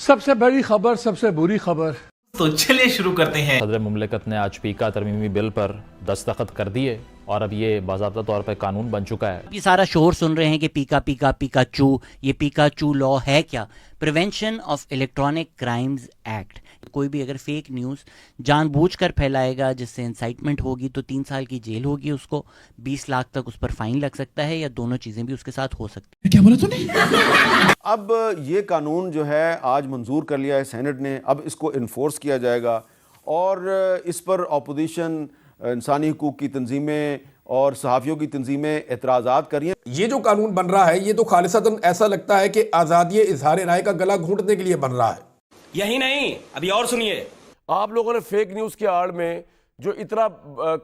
सबसे बड़ी खबर, सबसे बुरी खबर। तो चलिए शुरू करते हैं। सदर मुमलिकत ने आज पीका तरमीमी बिल पर दस्तखत कर दिए और अब ये बाज़ाब्ता तौर पर कानून बन चुका है। ये सारा शोर सुन रहे हैं कि पीका पीका पिकाचू, ये पिकाचू लॉ है क्या? Prevention of electronic crimes act. कोई भी अगर फेक न्यूज़ जानबूझकर फैलाएगा जिससे इंसाइटमेंट होगी तो 3 साल की जेल होगी उसको, 20 लाख तक उस पर फाइन लग सकता है या दोनों चीज़ें भी उसके साथ हो सकती है। क्या बोला तूने? अब ये कानून जो है आज मंजूर कर लिया है सेनेट ने, अब इसको इन्फोर्स किया जाएगा और इस पर अपोजिशन, इंसानी हुकूक की तंजीमें और सहाफ़ियों की तंजीमें एतराज़ात कर रही हैं। ये जो कानून बन रहा है ये तो खालिसतन ऐसा लगता है कि आज़ादी इजहार राय का गला घूंटने के लिए बन रहा है। यही नहीं, अभी और सुनिए। आप लोगों ने फेक न्यूज़ के आड़ में जो इतना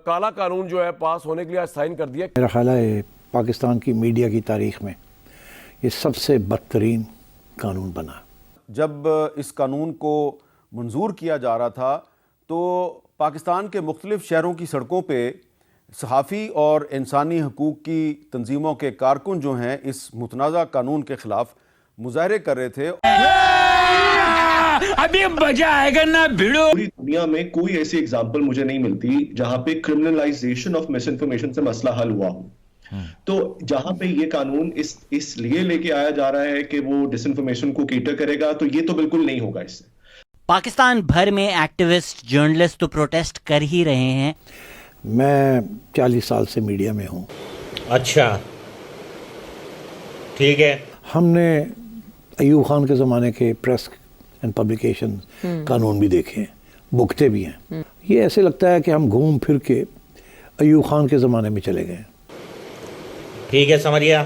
काला कानून जो है पास होने के लिए आज साइन कर दिया। मेरा ख्याल है पाकिस्तान की मीडिया की तारीख में ये सबसे बदतरीन कानून बना। जब इस कानून को मंजूर किया जा रहा था तो पाकिस्तान के मुख्तलिफ शहरों की सड़कों पे सहाफ़ी और इंसानी हकूक़ की तंजीमों के कारकुन जो हैं इस मुतनाज़ा कानून के ख़िलाफ़ मुजाहरे कर रहे थे। अभी मजा आएगा ना भिड़ो। पूरी दुनिया में कोई ऐसी एग्जांपल मुझे नहीं मिलती जहां पे क्रिमिनलाइजेशन ऑफ मिस इन्फॉर्मेशन से मसला हल हुआ हो। तो जहां पे ये कानून इसलिए लेके आया जा रहा है कि वो डिसइंफॉर्मेशन को कैटर करेगा, तो ये तो बिल्कुल नहीं होगा इससे। पाकिस्तान भर में एक्टिविस्ट, जर्नलिस्ट तो प्रोटेस्ट कर ही रहे हैं। मैं 40 साल से मीडिया में हूँ। अच्छा, ठीक है। हमने अयूब खान के ज़माने के प्रेस एंड पब्लिकेशन कानून भी देखे हैं, भुगते भी हैं। ये ऐसे लगता है कि हम घूम फिर के अयूब खान के ज़माने में चले गए। ठीक है, समझ गया।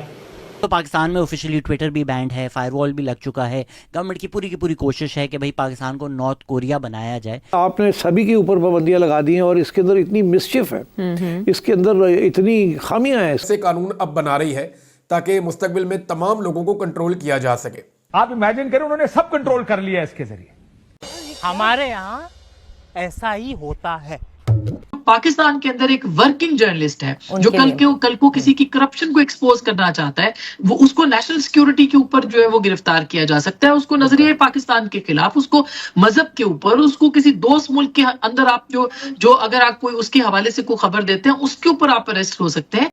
तो पाकिस्तान में ऑफिशियली ट्विटर भी बैंड है, फायरवॉल भी लग चुका है। गवर्नमेंट की पूरी कोशिश है कि भाई पाकिस्तान को नॉर्थ कोरिया बनाया जाए। आपने सभी के ऊपर पाबंदियां लगा दी हैं और इसके अंदर इतनी मिसचिफ है, इसके अंदर इतनी खामियां हैं। ऐसे कानून अब बना रही है ताकि मुस्तकबिल में तमाम लोगों को कंट्रोल किया जा सके। आप इमेजिन करें उन्होंने सब कंट्रोल कर लिया इसके जरिए। हमारे यहाँ ऐसा ही होता है। पाकिस्तान के अंदर एक वर्किंग जर्नलिस्ट है जो कल को किसी की करप्शन को एक्सपोज करना चाहता है, वो उसको नेशनल सिक्योरिटी के ऊपर जो है वो गिरफ्तार किया जा सकता है। उसको नजरिए पाकिस्तान के खिलाफ, उसको मजहब के ऊपर, उसको किसी दोस्त मुल्क के अंदर आप जो अगर आप कोई उसके हवाले से कोई खबर देते हैं उसके ऊपर आप अरेस्ट हो सकते हैं।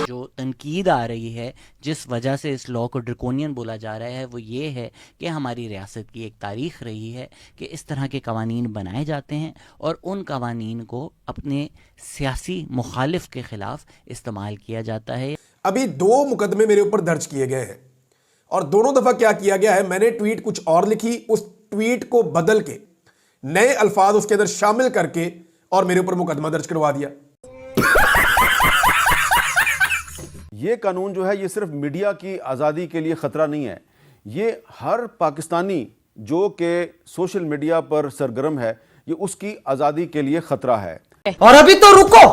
जो तनकीद आ रही है, जिस वजह से इस लॉ को ड्रकोनियन बोला जा रहा है, वो ये है कि हमारी रियासत की एक तारीख रही है कि इस तरह के कवानीन बनाए जाते हैं और उन कवानीन को अपने सियासी मुखालिफ के खिलाफ इस्तेमाल किया जाता है। अभी 2 मुकदमे मेरे ऊपर दर्ज किए गए हैं और दोनों दफा क्या किया गया है, मैंने ट्वीट कुछ और लिखी, उस ट्वीट को बदल के नए अल्फाज उसके अंदर शामिल करके और मेरे ऊपर मुकदमा दर्ज करवा दिया। ये कानून जो है ये सिर्फ मीडिया की आज़ादी के लिए ख़तरा नहीं है, ये हर पाकिस्तानी जो कि सोशल मीडिया पर सरगर्म है, ये उसकी आज़ादी के लिए ख़तरा है। और अभी तो रुको,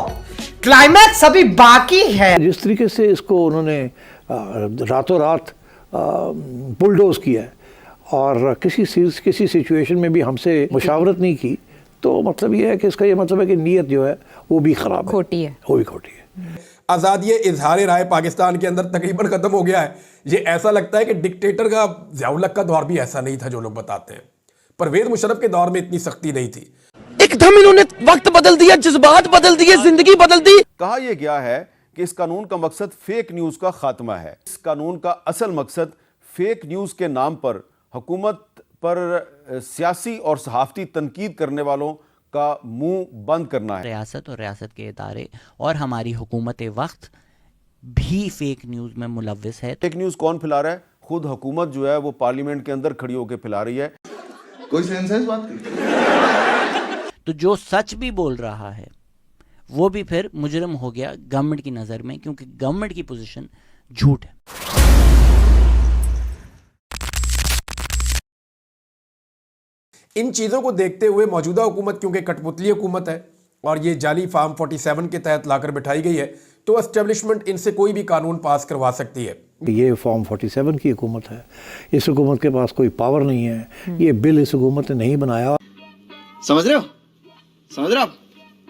क्लाइमैक्स अभी बाकी है। जिस तरीके से इसको उन्होंने रातों रात बुलडोज किया है और किसी सिचुएशन में भी हमसे मुशावरत नहीं की, तो मतलब ये है कि इसका ये मतलब है कि नीयत जो है वो भी ख़राब है, खोटी है, वो भी खोटी है। आज़ादी इजहार राय पाकिस्तान के अंदर तकरीबन खत्म हो गया है। ये ऐसा लगता है कि डिक्टेटर का, ज़ियाउल हक का दौर भी ऐसा नहीं था जो लोग बताते हैं। परवेज मुशर्रफ के दौर में इतनी सख्ती नहीं थी। एकदम इन्होंने वक्त बदल दिया, जज्बात बदल दिए, जिंदगी बदल दी। कहा यह गया है कि इस कानून का मकसद फेक न्यूज़ का खात्मा है। इस कानून का असल मकसद फेक न्यूज़ के नाम पर हुकूमत पर सियासी और सहाफ़ती तनकीद करने वालों का मुंह बंद करना है। रियासत और रियासत के इदारे और हमारी हुकूमत वक्त भी फेक न्यूज़ में मुलव्विस है। फेक न्यूज़ कौन फैला रहा है? खुद हुकूमत जो है वो पार्लियामेंट के अंदर खड़ी होकर फैला रही है। कोई सेंस है इस बात की? तो जो सच भी बोल रहा है वो भी फिर मुजरिम हो गया गवर्नमेंट की नज़र में, क्योंकि गवर्नमेंट की पोजीशन झूठ है। इन चीज़ों को देखते हुए मौजूदा हुकूमत, क्योंकि कठपुतली हुकूमत है और ये जाली फार्म 47 के तहत लाकर बिठाई गई है, तो एस्टेब्लिशमेंट इनसे कोई भी कानून पास करवा सकती है। ये फॉर्म 47 की हुकूमत है, इस हुकूमत के पास कोई पावर नहीं है, ये बिल इस हुकूमत ने नहीं बनाया। समझ रहे हो? समझ रहे हो आप?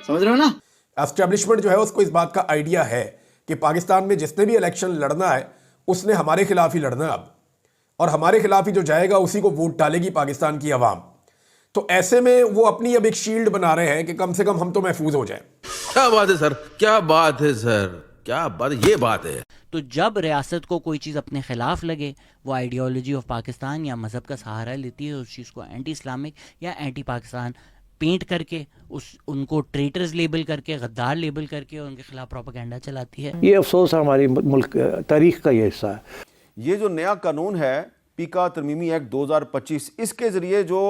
समझ रहे हो ना? एस्टेब्लिशमेंट जो है उसको इस बात का आइडिया है कि पाकिस्तान में जिसने भी इलेक्शन लड़ना है उसने हमारे खिलाफ ही लड़ना है अब, और हमारे खिलाफ ही जो जाएगा उसी को वोट डालेगी पाकिस्तान की आवाम। तो ऐसे में वो अपनी अब एक शील्ड बना रहे हैं कि कम से कम हम तो महफूज हो जाएं। क्या बात है सर, क्या बात है सर, क्या बात, ये बात है। तो जब रियासत को कोई चीज़ अपने खिलाफ लगे, वो आइडियोलॉजी ऑफ पाकिस्तान या मज़हब का सहारा लेती है, उस चीज़ को एंटी इस्लामिक या एंटी पाकिस्तान पेंट करके उनको ट्रेटर्स लेबल करके, गद्दार लेबल करके और उनके खिलाफ प्रोपेगेंडा चलाती है। ये अफसोस हमारी मुल्क तारीख का ये हिस्सा है। ये जो नया कानून है पीका तरमीमी एक्ट 2025, इसके ज़रिए जो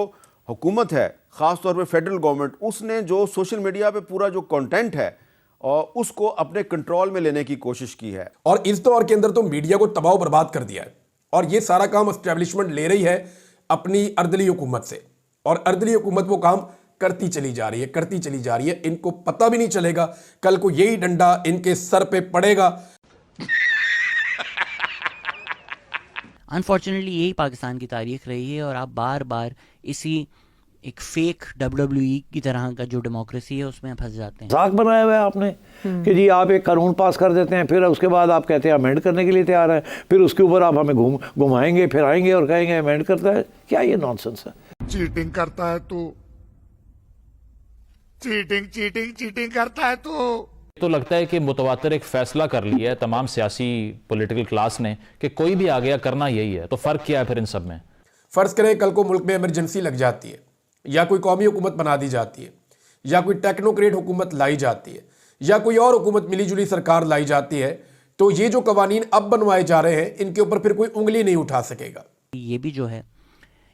हुकूमत है, ख़ास तौर पे फेडरल गवर्नमेंट, उसने जो सोशल मीडिया पे पूरा जो कंटेंट है और उसको अपने कंट्रोल में लेने की कोशिश की है। और इस दौर के अंदर तो मीडिया को तबाह बर्बाद कर दिया है, और ये सारा काम एस्टेब्लिशमेंट ले रही है अपनी अर्दली हुकूमत से, और अर्दली हुकूमत वो काम करती चली जा रही है, करती चली जा रही है। इनको पता भी नहीं चलेगा कल को यही डंडा इनके सर पे पड़ेगा। अनफॉर्चुनेटली यही पाकिस्तान की तारीख रही है, और आप बार बार इसी एक फेक WWE की तरह का जो डेमोक्रेसी है उसमें फंस जाते हैं। मजाक बनाया हुआ है आपने कि जी आप एक कानून पास कर देते हैं, फिर उसके बाद आप कहते हैं अमेंड करने के लिए तैयार है, फिर उसके ऊपर आप हमें घुमाएंगे फिर आएंगे और कहेंगे अमेंड करता है। क्या ये नॉनसेंस है? चीटिंग करता है तो चीटिंग करता है तो लगता है कि मुतवातिर एक फैसला कर लिया है तमाम सियासी पॉलिटिकल क्लास ने कि कोई भी आ गया करना यही है। तो फ़र्क क्या है फिर इन सब में? फ़र्ज़ करें कल को मुल्क में इमरजेंसी लग जाती है, या कोई कौमी हुकूमत बना दी जाती है, या कोई टेक्नोक्रेट हुकूमत लाई जाती है, या कोई और हुकूमत मिली जुली सरकार लाई जाती है, तो ये जो कवानीन अब बनवाए जा रहे हैं इनके ऊपर फिर कोई उंगली नहीं उठा सकेगा। ये भी जो है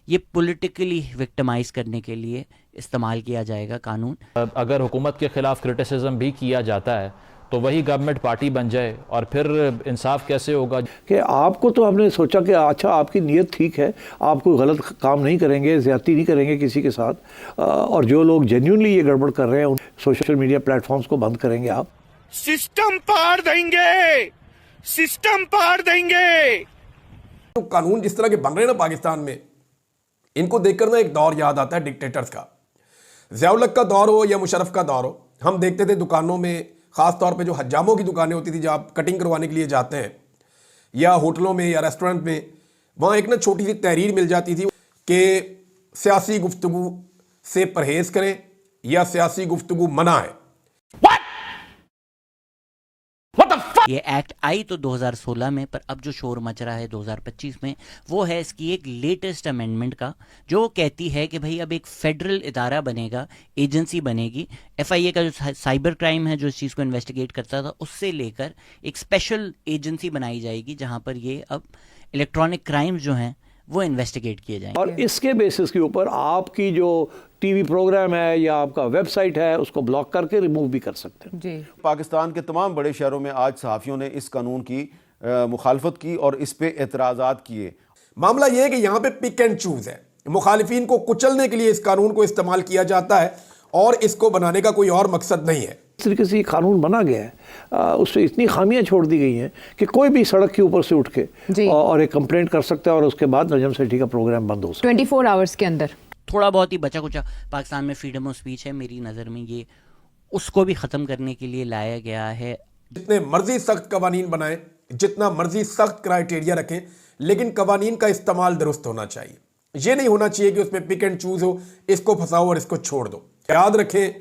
ये पॉलिटिकली विक्टिमाइज करने के लिए इस्तेमाल किया जाएगा कानून। अगर हुकूमत के खिलाफ क्रिटिसिज्म भी किया जाता है तो वही गवर्नमेंट पार्टी बन जाए, और फिर इंसाफ कैसे होगा? कि आपको तो हमने सोचा कि अच्छा आपकी नीयत ठीक है, आप कोई गलत काम नहीं करेंगे, ज़्यादती नहीं करेंगे किसी के साथ, और जो लोग जेन्युइनली ये गड़बड़ कर रहे हैं उन सोशल मीडिया प्लेटफॉर्म्स को बंद करेंगे। आप सिस्टम पार देंगे, सिस्टम पार देंगे। तो कानून जिस तरह के बन रहे हैं ना पाकिस्तान में, इनको देखकर ना एक दौर याद आता है डिक्टेटर्स का। ज़ियाउल हक का दौर हो या मुशर्रफ का दौर हो, हम देखते थे दुकानों में, ख़ास तौर पे जो हजामों की दुकानें होती थी जहाँ आप कटिंग करवाने के लिए जाते हैं, या होटलों में या रेस्टोरेंट में, वहाँ एक ना छोटी सी तहरीर मिल जाती थी कि सियासी गुफ्तगू से परहेज़ करें या सियासी गुफ्तगू मना है। ये एक्ट आई तो 2016 में, पर अब जो शोर मच रहा है 2025 में वो है इसकी एक लेटेस्ट अमेंडमेंट का, जो कहती है कि भाई अब एक फेडरल इदारा बनेगा, एजेंसी बनेगी। FIA का जो साइबर क्राइम है जो इस चीज़ को इन्वेस्टिगेट करता था, उससे लेकर एक स्पेशल एजेंसी बनाई जाएगी जहां पर ये अब इलेक्ट्रॉनिक क्राइम्स जो हैं वो इन्वेस्टिगेट किए जाएंगे। और इसके बेसिस के ऊपर आपकी जो टीवी प्रोग्राम है या आपका वेबसाइट है उसको ब्लॉक करके रिमूव भी कर सकते हैं। जी। पाकिस्तान के तमाम बड़े शहरों में आज सहाफ़ियों ने इस कानून की मुखालफत की और इस पे एतराज़ात किए। मामला यह है कि यहाँ पे पिक एंड चूज है, मुखालिफिन को कुचलने के लिए इस कानून को इस्तेमाल किया जाता है, और इसको बनाने का कोई और मकसद नहीं है। इस तरीके से ये कानून बना गया है, उससे इतनी खामियां छोड़ दी गई हैं कि कोई भी सड़क के ऊपर से उठ के और एक कंप्लेंट कर सकता है, और उसके बाद नजम सेठी का प्रोग्राम बंद हो सकता है 24 आवर्स के अंदर। थोड़ा बहुत ही बचा कुचा पाकिस्तान में फ्रीडम ऑफ स्पीच है, मेरी नज़र में ये उसको भी ख़त्म करने के लिए लाया गया है। जितने मर्जी सख्त कवानीन बनाएं, जितना मर्जी सख्त क्राइटेरिया रखें, लेकिन कवानीन का इस्तेमाल दुरुस्त होना चाहिए। ये नहीं होना चाहिए कि उसमें पिक एंड चूज हो, इसको फंसाओ और इसको छोड़ दो। याद रखें,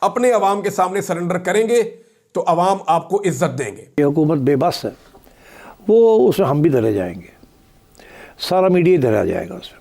अपने अवाम के सामने सरेंडर करेंगे तो अवाम आपको इज्जत देंगे। ये हुकूमत बेबस है, वो उसमें हम भी धरे जाएंगे, सारा मीडिया धरा जाएगा उसमें।